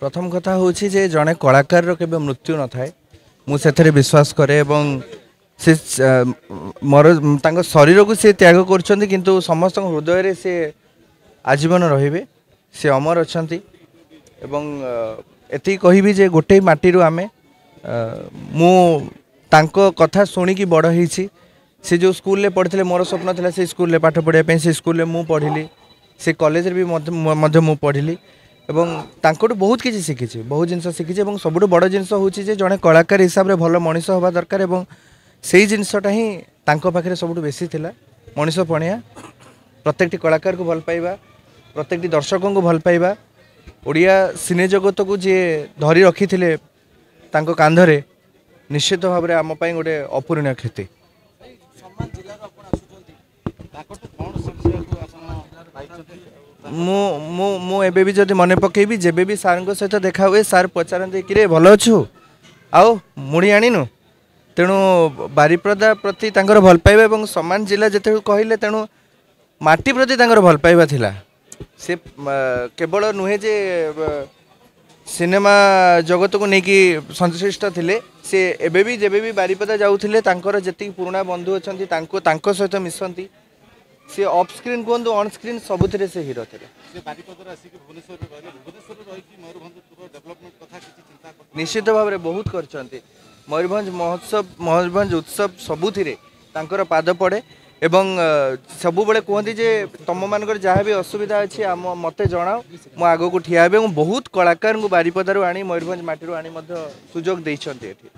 प्रथम कथा हूँ जे जड़े कलाकार केवल मृत्यु न थाए मुझे विश्वास करे से मोर शरीर को सी त्याग कर किंतु समस्त हृदय से आजीवन रे से अमर अच्छा एति कहबी जे गोटे माटी आम मु कथा शुणिकी बड़ होती से जो स्कूल पढ़ते मोर स्वप्न था से स्कूल पाठ पढ़ाई से स्कूल मु पढ़ी से कॉलेज भी मु पढ़ी एवं तांकोटू बहुत किसी शिखी बहुत जिन शिखी सब बड़ जिनस हूँ जड़े कलाकार हिसाब से भल मनीष हवा दरकार और से जिनसटा ही पाखे सब बेसी थिला मनीष पणिया प्रत्येक कलाकार को भल पाइबा प्रत्येक दर्शकों को भल पाइबा ओडिया सिने जगत को जी धरी रखी थे कांधरे निश्चित भाव में आम गोटे अपूरणीय क्षति मुझे भी जब मन पकेबी जेबे भी सार सहित देखा हुए सार पचारते कि भल अच्छु आओ मुड़ी आणीनु तेणु बारिपदा प्रति भल पाइबा सम्मान जिला जिते कहले तेणु माटी प्रति भल पाइबा थिला से केवल नुहे जे सिनेमा जगत को लेकिन संश्लिष्ट थिले से एबे भी जेबे भी बारिपदा जाउथिले तांकर जति पुराना बंधु अछंती तांको सहित मिसंती से ऑफ स्क्रीन कहतु ऑन स्क्रीन सबुथिरे से हीरो थे निश्चित भाव में बहुत करछंती मयूरभंज महोत्सव मयूरभंज उत्सव सबुथिरे तांकर पाद पड़े एवं सब बड़े कहते जे तुम मान जहाँ भी असुविधा अच्छी मत जनाओ मु आग को ठिया बहुत कलाकार को बारिपदार आनी मयूरभंज माटी आनी सुजोग देइछंती एठी।